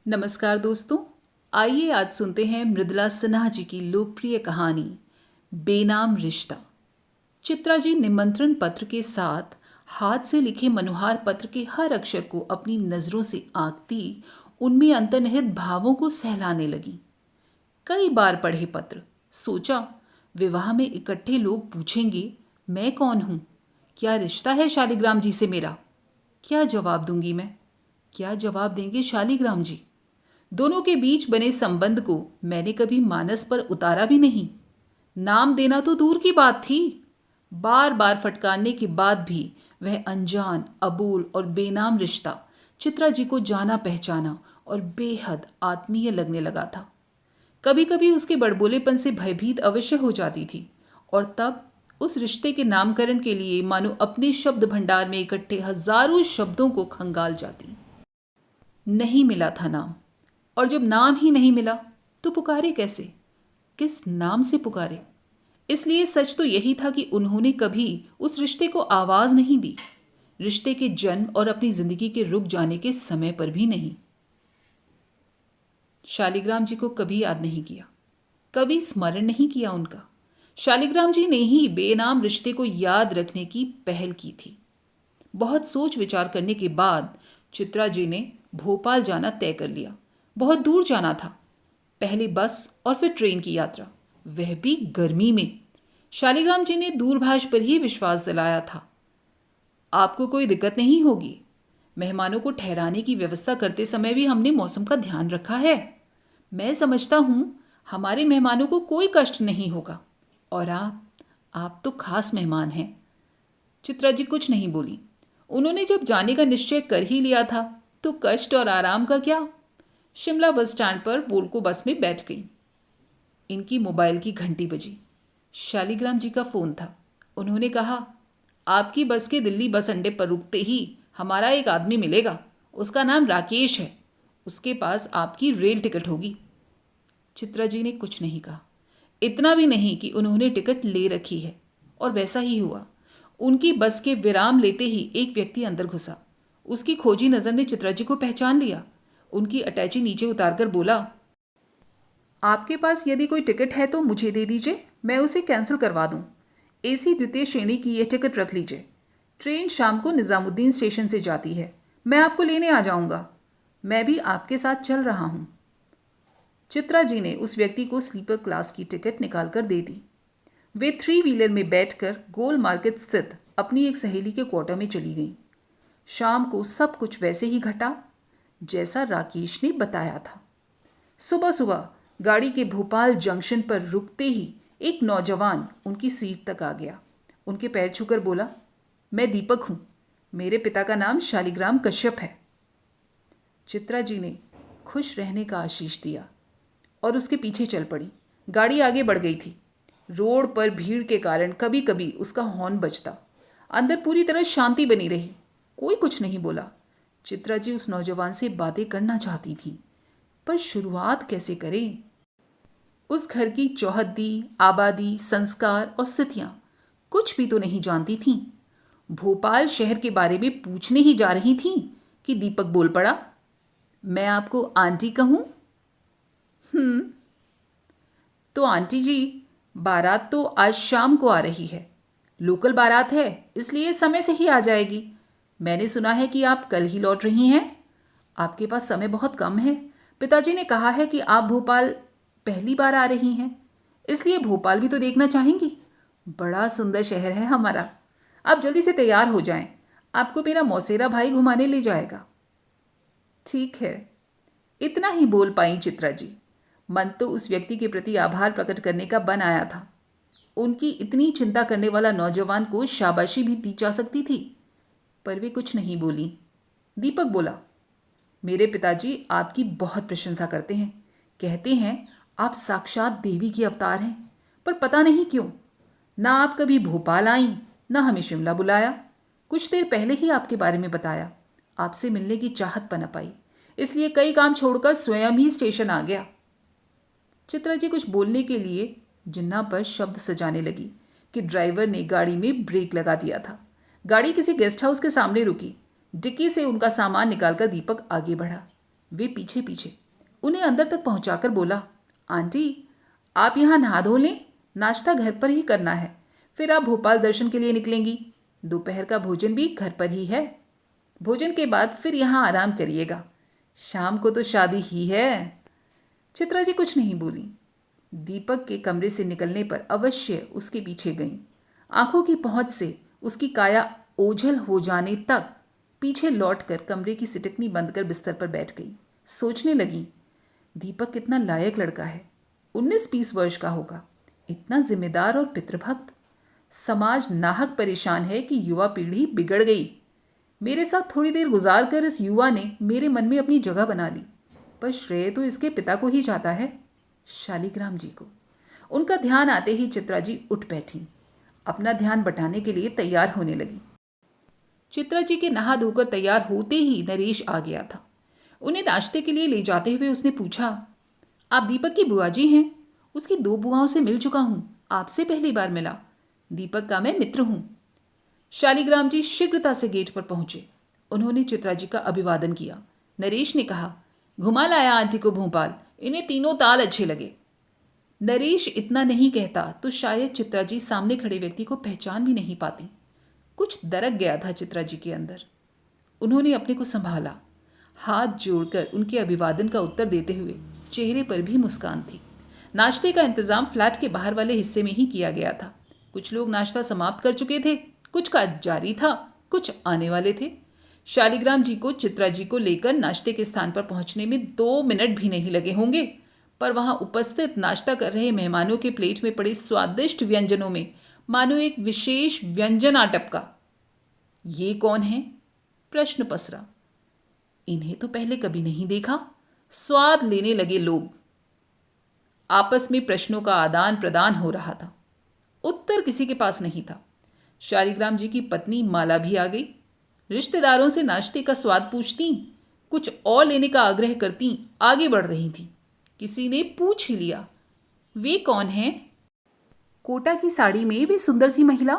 नमस्कार दोस्तों। आइए आज सुनते हैं मृदुला सिन्हा जी की लोकप्रिय कहानी बेनाम रिश्ता। चित्रा जी निमंत्रण पत्र के साथ हाथ से लिखे मनोहार पत्र के हर अक्षर को अपनी नजरों से आंकती, उनमें अंतर्निहित भावों को सहलाने लगी। कई बार पढ़े पत्र, सोचा विवाह में इकट्ठे लोग पूछेंगे मैं कौन हूं, क्या रिश्ता है शालिग्राम जी से मेरा। क्या जवाब दूंगी मैं, क्या जवाब देंगे शालिग्राम जी। दोनों के बीच बने संबंध को मैंने कभी मानस पर उतारा भी नहीं। नाम देना तो दूर की बात थी। बार बार फटकारने के बाद भी वह अनजान, अबोल और बेनाम रिश्ता चित्रा जी को जाना पहचाना और बेहद आत्मीय लगने लगा था। कभी कभी उसके बड़बोलेपन से भयभीत अवश्य हो जाती थी, और तब उस रिश्ते के नामकरण के लिए मानो अपने शब्द भंडार में इकट्ठे हजारों शब्दों को खंगाल जाती। नहीं मिला था नाम, और जब नाम ही नहीं मिला तो पुकारे कैसे, किस नाम से पुकारे। इसलिए सच तो यही था कि उन्होंने कभी उस रिश्ते को आवाज नहीं दी, रिश्ते के जन्म और अपनी जिंदगी के रुक जाने के समय पर भी नहीं। शालिग्राम जी को कभी याद नहीं किया, कभी स्मरण नहीं किया उनका। शालिग्राम जी ने ही बेनाम रिश्ते को याद रखने की पहल की थी। बहुत सोच विचार करने के बाद चित्रा जी ने भोपाल जाना तय कर लिया। बहुत दूर जाना था, पहले बस और फिर ट्रेन की यात्रा, वह भी गर्मी में। शालिग्राम जी ने दूरभाष पर ही विश्वास दिलाया था, आपको कोई दिक्कत नहीं होगी। मेहमानों को ठहराने की व्यवस्था करते समय भी हमने मौसम का ध्यान रखा है। मैं समझता हूं हमारे मेहमानों को कोई कष्ट नहीं होगा। और आप तो खास मेहमान हैं। चित्रा जी कुछ नहीं बोली। उन्होंने जब जाने का निश्चय कर ही लिया था तो कष्ट और आराम का क्या। शिमला बस स्टैंड पर वोल्को बस में बैठ गई। इनकी मोबाइल की घंटी बजी। शालिग्राम जी का फोन था। उन्होंने कहा, आपकी बस के दिल्ली बस अड्डे पर रुकते ही हमारा एक आदमी मिलेगा, उसका नाम राकेश है, उसके पास आपकी रेल टिकट होगी। चित्रा जी ने कुछ नहीं कहा, इतना भी नहीं कि उन्होंने टिकट ले रखी है। और वैसा ही हुआ। उनकी बस के विराम लेते ही एक व्यक्ति अंदर घुसा। उसकी खोजी नजर ने चित्रा जी को पहचान लिया। उनकी अटैची नीचे उतारकर बोला, आपके पास यदि कोई टिकट है तो मुझे दे दीजिए, मैं उसे कैंसिल करवा दूं। एसी द्वितीय श्रेणी की यह टिकट रख लीजिए। ट्रेन शाम को निजामुद्दीन स्टेशन से जाती है, मैं आपको लेने आ जाऊंगा। मैं भी आपके साथ चल रहा हूं। चित्रा जी ने उस व्यक्ति को स्लीपर क्लास की टिकट निकालकर दे दी। वे थ्री व्हीलर में बैठकर गोल मार्केट स्थित अपनी एक सहेली के क्वार्टर में चली गईं। शाम को सब कुछ वैसे ही घटा जैसा राकेश ने बताया था। सुबह सुबह गाड़ी के भोपाल जंक्शन पर रुकते ही एक नौजवान उनकी सीट तक आ गया। उनके पैर छूकर बोला, मैं दीपक हूं, मेरे पिता का नाम शालिग्राम कश्यप है। चित्रा जी ने खुश रहने का आशीष दिया और उसके पीछे चल पड़ी। गाड़ी आगे बढ़ गई थी। रोड पर भीड़ के कारण कभी कभी उसका हॉर्न बजता। अंदर पूरी तरह शांति बनी रही। कोई कुछ नहीं बोला। चित्रा जी उस नौजवान से बातें करना चाहती थी, पर शुरुआत कैसे करें। उस घर की चौहद्दी, आबादी, संस्कार और स्थितियां कुछ भी तो नहीं जानती थीं। भोपाल शहर के बारे में पूछने ही जा रही थीं कि दीपक बोल पड़ा, मैं आपको आंटी कहूं? हम्म। तो आंटी जी, बारात तो आज शाम को आ रही है। लोकल बारात है, इसलिए समय से ही आ जाएगी। मैंने सुना है कि आप कल ही लौट रही हैं। आपके पास समय बहुत कम है। पिताजी ने कहा है कि आप भोपाल पहली बार आ रही हैं, इसलिए भोपाल भी तो देखना चाहेंगी। बड़ा सुंदर शहर है हमारा। आप जल्दी से तैयार हो जाएं, आपको मेरा मौसेरा भाई घुमाने ले जाएगा। ठीक है, इतना ही बोल पाई चित्रा जी। मन तो उस व्यक्ति के प्रति आभार प्रकट करने का बन आया था। उनकी इतनी चिंता करने वाला नौजवान को शाबाशी भी दी जा सकती थी, पर वे कुछ नहीं बोली। दीपक बोला, मेरे पिताजी आपकी बहुत प्रशंसा करते हैं, कहते हैं आप साक्षात देवी की अवतार हैं। पर पता नहीं क्यों ना आप कभी भोपाल आईं, ना हमें शिमला बुलाया। कुछ देर पहले ही आपके बारे में बताया, आपसे मिलने की चाहत पनप आई, इसलिए कई काम छोड़कर स्वयं ही स्टेशन आ गया। चित्रा जी कुछ बोलने के लिए जिन्ना पर शब्द सजाने लगी कि ड्राइवर ने गाड़ी में ब्रेक लगा दिया था। गाड़ी किसी गेस्ट हाउस के सामने रुकी। डिक्की से उनका सामान निकालकर दीपक आगे बढ़ा। वे पीछे पीछे उन्हें अंदर तक पहुंचाकर बोला, आंटी, आप यहाँ नहा धो लें, नाश्ता घर पर ही करना है, फिर आप भोपाल दर्शन के लिए निकलेंगी। दोपहर का भोजन भी घर पर ही है। भोजन के बाद फिर यहाँ आराम करिएगा, शाम को तो शादी ही है। चित्रा जी कुछ नहीं बोली। दीपक के कमरे से निकलने पर अवश्य उसके पीछे गईं। आंखों की पहुंच से उसकी काया ओझल हो जाने तक पीछे लौटकर कमरे की सिटकनी बंद कर बिस्तर पर बैठ गई। सोचने लगी, दीपक कितना लायक लड़का है, 19-20 वर्ष का होगा, इतना जिम्मेदार और पितृभक्त। समाज नाहक परेशान है कि युवा पीढ़ी बिगड़ गई। मेरे साथ थोड़ी देर गुजार कर इस युवा ने मेरे मन में अपनी जगह बना ली, पर श्रेय तो इसके पिता को ही जाता है, शालिग्राम जी को। उनका ध्यान आते ही चित्रा जी उठ बैठी, अपना ध्यान बटाने के लिए तैयार होने लगी। चित्रा जी के नहा धोकर तैयार होते ही नरेश आ गया था। उन्हें नाश्ते के लिए ले जाते हुए उसने पूछा, आप दीपक की बुआ जी हैं? उसकी 2 बुआओं से मिल चुका हूं, आपसे पहली बार मिला। दीपक का मैं मित्र हूं। शालिग्राम जी शीघ्रता से गेट पर पहुंचे। उन्होंने चित्रा जी का अभिवादन किया। नरेश ने कहा, घुमा लाया आंटी को भोपाल, इन्हें तीनों ताल अच्छे लगे। नरेश इतना नहीं कहता तो शायद चित्रा जी सामने खड़े व्यक्ति को पहचान भी नहीं पाती। कुछ दरक गया था चित्रा जी के अंदर। उन्होंने अपने को संभाला, हाथ जोड़कर उनके अभिवादन का उत्तर देते हुए चेहरे पर भी मुस्कान थी। नाश्ते का इंतजाम फ्लैट के बाहर वाले हिस्से में ही किया गया था। कुछ लोग नाश्ता समाप्त कर चुके थे, कुछ का जारी था, कुछ आने वाले थे। शालिग्राम जी को चित्रा जी को लेकर नाश्ते के स्थान पर पहुंचने में 2 मिनट भी नहीं लगे होंगे, पर वहां उपस्थित नाश्ता कर रहे मेहमानों के प्लेट में पड़े स्वादिष्ट व्यंजनों में मानो एक विशेष व्यंजन आ टपका। ये कौन है? प्रश्न पसरा। इन्हें तो पहले कभी नहीं देखा। स्वाद लेने लगे लोग। आपस में प्रश्नों का आदान प्रदान हो रहा था। उत्तर किसी के पास नहीं था। शालिग्राम जी की पत्नी माला भी आ गई। रिश्तेदारों से नाश्ते का स्वाद पूछती, कुछ और लेने का आग्रह करती आगे बढ़ रही थी। किसी ने पूछ ही लिया, वे कौन हैं? कोटा की साड़ी में वे सुंदर सी महिला?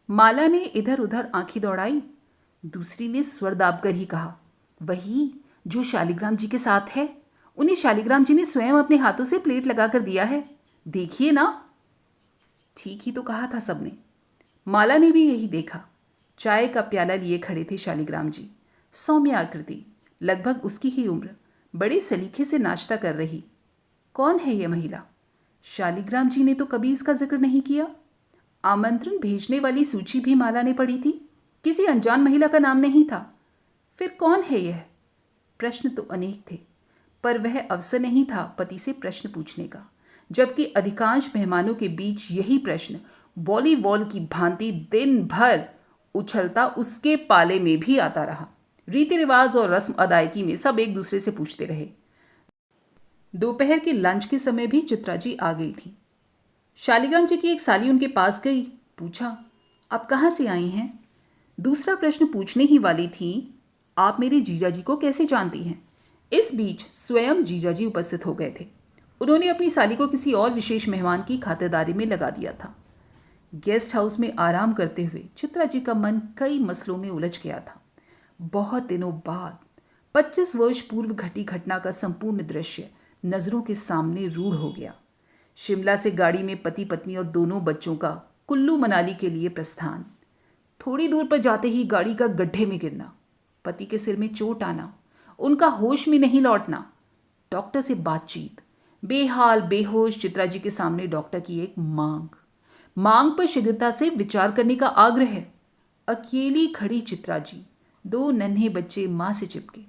माला ने इधर उधर आंखें दौड़ाई। दूसरी ने स्वर दाबकर ही कहा, वही जो शालिग्राम जी के साथ है। उन्हें शालिग्राम जी ने स्वयं अपने हाथों से प्लेट लगाकर दिया है, देखिए ना। ठीक ही तो कहा था सबने। माला ने भी यही देखा। चाय का प्याला लिए खड़े थे शालिग्राम जी। सौम्य आकृति, लगभग उसकी ही उम्र, बड़े सलीखे से नाश्ता कर रही। कौन है यह महिला? शालिग्राम जी ने तो कभी इसका जिक्र नहीं किया। आमंत्रण भेजने वाली सूची भी माला ने पढ़ी थी, किसी अनजान महिला का नाम नहीं था। फिर कौन है यह? प्रश्न तो अनेक थे, पर वह अवसर नहीं था पति से प्रश्न पूछने का, जबकि अधिकांश मेहमानों के बीच यही प्रश्न वॉलीबॉल की भांति दिन भर उछलता उसके पाले में भी आता रहा। रीति रिवाज और रस्म अदायगी में सब एक दूसरे से पूछते रहे। दोपहर के लंच के समय भी चित्रा जी आ गई थी। शालिग्राम जी की एक साली उनके पास गई, पूछा, आप कहाँ से आई हैं? दूसरा प्रश्न पूछने ही वाली थी, आप मेरे जीजा जी को कैसे जानती हैं? इस बीच स्वयं जीजा जी उपस्थित हो गए थे। उन्होंने अपनी साली को किसी और विशेष मेहमान की खातिरदारी में लगा दिया था। गेस्ट हाउस में आराम करते हुए चित्रा जी का मन कई मसलों में उलझ गया था। बहुत दिनों बाद 25 वर्ष पूर्व घटी घटना का संपूर्ण दृश्य नजरों के सामने रूढ़ हो गया। शिमला से गाड़ी में पति पत्नी और दोनों बच्चों का कुल्लू मनाली के लिए प्रस्थान। थोड़ी दूर पर जाते ही गाड़ी का गड्ढे में गिरना, पति के सिर में चोट आना, उनका होश में नहीं लौटना, डॉक्टर से बातचीत, बेहाल बेहोश चित्रा जी के सामने डॉक्टर की एक मांग पर शीघ्रता से विचार करने का आग्रह। अकेली खड़ी चित्रा जी, 2 नन्हे बच्चे मां से चिपके,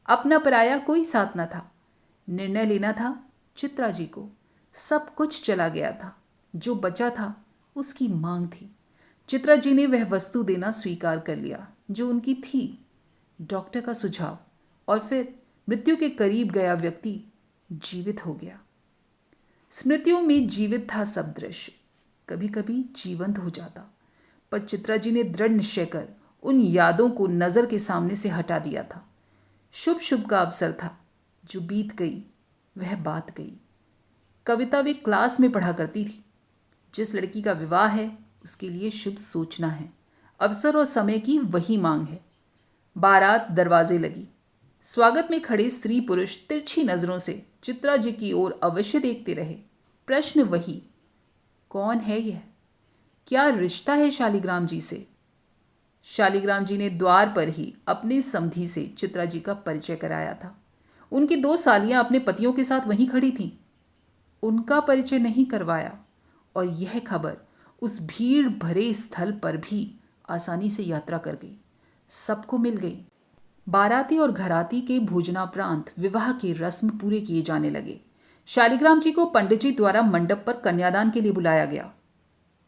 अपना पराया कोई साथ न था। निर्णय लेना था चित्रा जी को। सब कुछ चला गया था, जो बचा था उसकी मांग थी। चित्रा जी ने वह वस्तु देना स्वीकार कर लिया जो उनकी थी, डॉक्टर का सुझाव, और फिर मृत्यु के करीब गया व्यक्ति जीवित हो गया। स्मृतियों में जीवित था सब दृश्य, कभी कभी जीवंत हो जाता, पर चित्रा जी ने दृढ़ निश्चय कर उन यादों को नज़र के सामने से हटा दिया था। शुभ शुभ का अवसर था, जो बीत गई वह बात गई। कविता वे क्लास में पढ़ा करती थी, जिस लड़की का विवाह है उसके लिए शुभ सोचना है, अवसर और समय की वही मांग है। बारात दरवाजे लगी, स्वागत में खड़े स्त्री पुरुष तिरछी नजरों से चित्रा जी की ओर अवश्य देखते रहे। प्रश्न वही, कौन है यह? क्या रिश्ता है शालिग्राम जी से? शालिग्राम जी ने द्वार पर ही अपने समधी से चित्रा जी का परिचय कराया था। उनकी दो सालियां अपने पतियों के साथ वहीं खड़ी थीं। उनका परिचय नहीं करवाया और यह खबर उस भीड़ भरे स्थल पर भी आसानी से यात्रा कर गई, सबको मिल गई। बाराती और घराती के भोजनापरांत विवाह की रस्म पूरे किए जाने लगे। शालिग्राम जी को पंडित जी द्वारा मंडप पर कन्यादान के लिए बुलाया गया।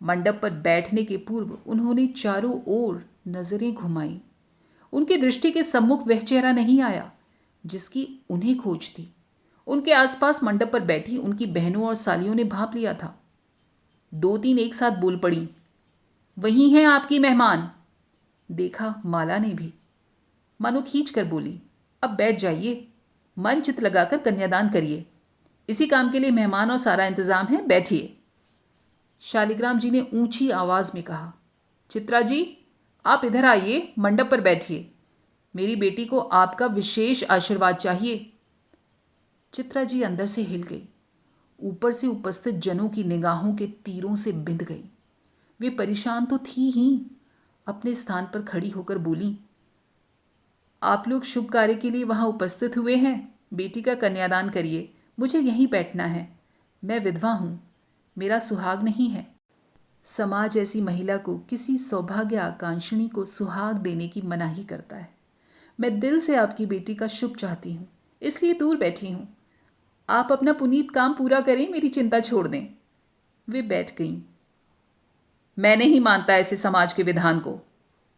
मंडप पर बैठने के पूर्व उन्होंने चारों ओर नजरें घुमाई। उनकी दृष्टि के सम्मुख वह चेहरा नहीं आया जिसकी उन्हें खोज थी। उनके आसपास मंडप पर बैठी उनकी बहनों और सालियों ने भांप लिया था। दो तीन एक साथ बोल पड़ी, वही हैं आपकी मेहमान। देखा माला ने भी। मानो खींच कर बोली, अब बैठ जाइए, मन चित लगाकर कन्यादान करिए। इसी काम के लिए मेहमान और सारा इंतजाम है, बैठिए। शालिग्राम जी ने ऊंची आवाज में कहा, चित्रा जी आप इधर आइए, मंडप पर बैठिए। मेरी बेटी को आपका विशेष आशीर्वाद चाहिए। चित्रा जी अंदर से हिल गई, ऊपर से उपस्थित जनों की निगाहों के तीरों से बिंध गई। वे परेशान तो थी ही, अपने स्थान पर खड़ी होकर बोली, आप लोग शुभ कार्य के लिए वहां उपस्थित हुए हैं, बेटी का कन्यादान करिए, मुझे यहीं बैठना है। मैं विधवा हूं, मेरा सुहाग नहीं है। समाज ऐसी महिला को किसी सौभाग्य आकांक्षिणी को सुहाग देने की मनाही करता है। मैं दिल से आपकी बेटी का शुभ चाहती हूँ, इसलिए दूर बैठी हूँ। आप अपना पुनीत काम पूरा करें, मेरी चिंता छोड़ दें। वे बैठ गईं। मैं नहीं मानता ऐसे समाज के विधान को।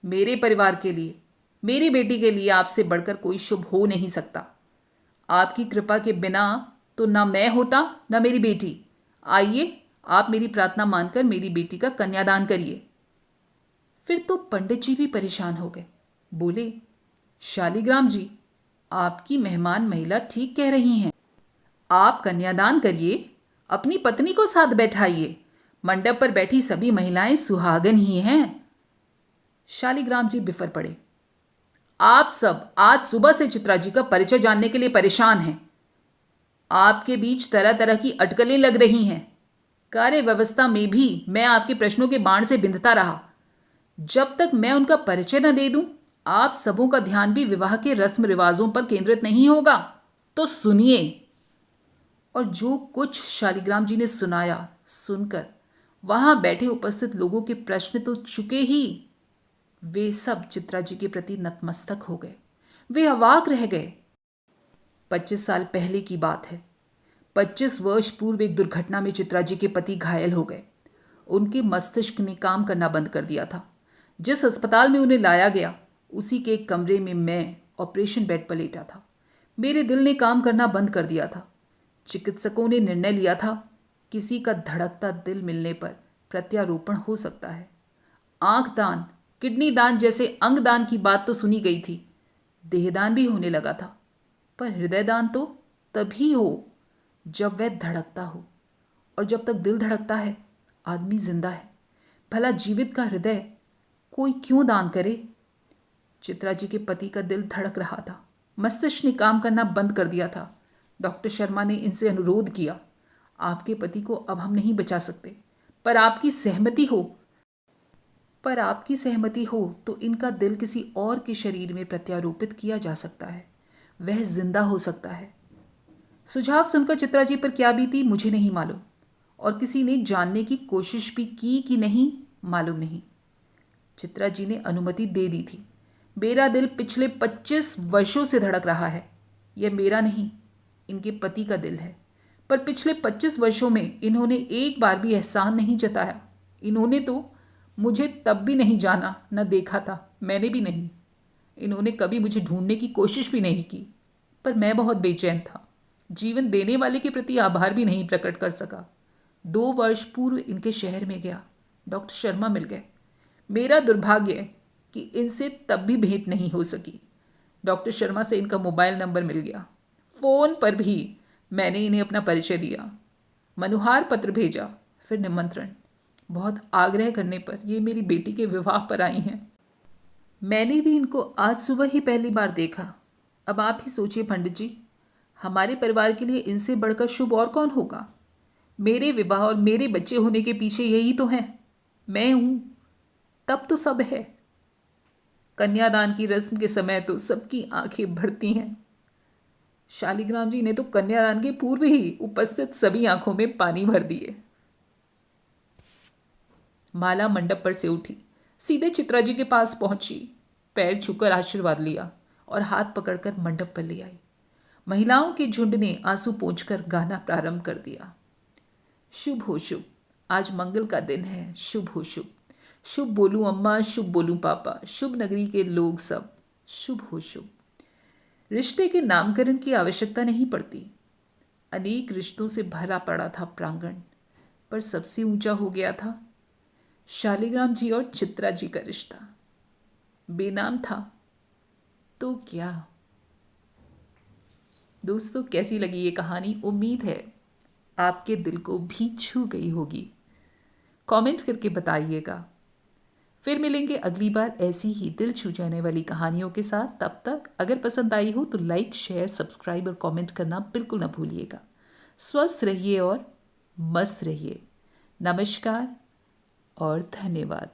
मेरे परिवार के लिए, मेरी बेटी के लिए आपसे बढ़कर कोई शुभ हो नहीं सकता। आपकी कृपा के बिना तो ना मैं होता ना मेरी बेटी। आइए, आप मेरी प्रार्थना मानकर मेरी बेटी का कन्यादान करिए। फिर तो पंडित जी भी परेशान हो गए। बोले, शालिग्राम जी, आपकी मेहमान महिला ठीक कह रही हैं। आप कन्यादान करिए, अपनी पत्नी को साथ बैठाइए। मंडप पर बैठी सभी महिलाएं सुहागन ही हैं। शालिग्राम जी बिफर पड़े। आप सब आज सुबह से चित्रा जी का परिचय जानने के लिए परेशान हैं। आपके बीच तरह तरह की अटकलें लग रही हैं। कार्य व्यवस्था में भी मैं आपके प्रश्नों के बाण से बिंधता रहा। जब तक मैं उनका परिचय न दे दूं, आप सबों का ध्यान भी विवाह के रस्म रिवाजों पर केंद्रित नहीं होगा। तो सुनिए। और जो कुछ शालिग्राम जी ने सुनाया, सुनकर वहां बैठे उपस्थित लोगों के प्रश्न तो चुके ही, वे सब चित्रा जी के प्रति नतमस्तक हो गए। वे अवाक रह गए। 25 साल पहले की बात है। 25 वर्ष पूर्व एक दुर्घटना में चित्रा जी के पति घायल हो गए। उनके मस्तिष्क ने काम करना बंद कर दिया था। जिस अस्पताल में उन्हें लाया गया, उसी के एक कमरे में मैं ऑपरेशन बेड पर लेटा था। मेरे दिल ने काम करना बंद कर दिया था। चिकित्सकों ने निर्णय लिया था, किसी का धड़कता दिल मिलने पर प्रत्यारोपण हो सकता है। आंख दान, किडनी दान जैसे अंग दान की बात तो सुनी गई थी। देहदान भी होने लगा था, पर हृदय दान तो तभी हो जब वह धड़कता हो, और जब तक दिल धड़कता है आदमी जिंदा है। भला जीवित का हृदय कोई क्यों दान करे? चित्रा जी के पति का दिल धड़क रहा था, मस्तिष्क ने काम करना बंद कर दिया था। डॉक्टर शर्मा ने इनसे अनुरोध किया, आपके पति को अब हम नहीं बचा सकते, पर आपकी सहमति हो तो इनका दिल किसी और के शरीर में प्रत्यारोपित किया जा सकता है। वह जिंदा हो सकता है। सुझाव सुनकर चित्रा जी पर क्या बीती मुझे नहीं मालूम, और किसी ने जानने की कोशिश भी की कि नहीं मालूम नहीं। चित्रा जी ने अनुमति दे दी थी। मेरा दिल पिछले 25 वर्षों से धड़क रहा है। यह मेरा नहीं, इनके पति का दिल है। पर पिछले 25 वर्षों में इन्होंने एक बार भी एहसान नहीं जताया। इन्होंने तो मुझे तब भी नहीं जाना, न देखा था, मैंने भी नहीं। इन्होंने कभी मुझे ढूंढने की कोशिश भी नहीं की। पर मैं बहुत बेचैन था। जीवन देने वाले के प्रति आभार भी नहीं प्रकट कर सका। 2 वर्ष पूर्व इनके शहर में गया। डॉक्टर शर्मा मिल गए। मेरा दुर्भाग्य कि इनसे तब भी भेंट नहीं हो सकी। डॉक्टर शर्मा से इनका मोबाइल नंबर मिल गया। फ़ोन पर भी मैंने इन्हें अपना परिचय दिया, मनुहार पत्र भेजा, फिर निमंत्रण। बहुत आग्रह करने पर ये मेरी बेटी के विवाह पर आई हैं। मैंने भी इनको आज सुबह ही पहली बार देखा। अब आप ही सोचिए पंडित जी, हमारे परिवार के लिए इनसे बढ़कर शुभ और कौन होगा। मेरे विवाह और मेरे बच्चे होने के पीछे यही तो है। मैं हूं, तब तो सब है। कन्यादान की रस्म के समय तो सबकी आंखें भरती हैं। शालिग्राम जी ने तो कन्यादान के पूर्व ही उपस्थित सभी आंखों में पानी भर दिए। माला मंडप पर से उठी, सीधे चित्रा जी के पास पहुंची, पैर छूकर आशीर्वाद लिया और हाथ पकड़कर मंडप पर ले आई। महिलाओं के झुंड ने आंसू पोंछकर गाना प्रारंभ कर दिया। शुभ हो शुभ, आज मंगल का दिन है, शुभ हो शुभ। शुभ बोलूं अम्मा, शुभ बोलूं पापा, शुभ नगरी के लोग सब, शुभ हो शुभ। रिश्ते के नामकरण की आवश्यकता नहीं पड़ती। अनेक रिश्तों से भरा पड़ा था प्रांगण, पर सबसे ऊंचा हो गया था शालिग्राम जी और चित्रा जी का रिश्ता। बेनाम था तो क्या। दोस्तों, कैसी लगी ये कहानी? उम्मीद है आपके दिल को भी छू गई होगी। कमेंट करके बताइएगा। फिर मिलेंगे अगली बार ऐसी ही दिल छू जाने वाली कहानियों के साथ। तब तक अगर पसंद आई हो तो लाइक, शेयर, सब्सक्राइब और कमेंट करना बिल्कुल ना भूलिएगा। स्वस्थ रहिए और मस्त रहिए। नमस्कार और धन्यवाद।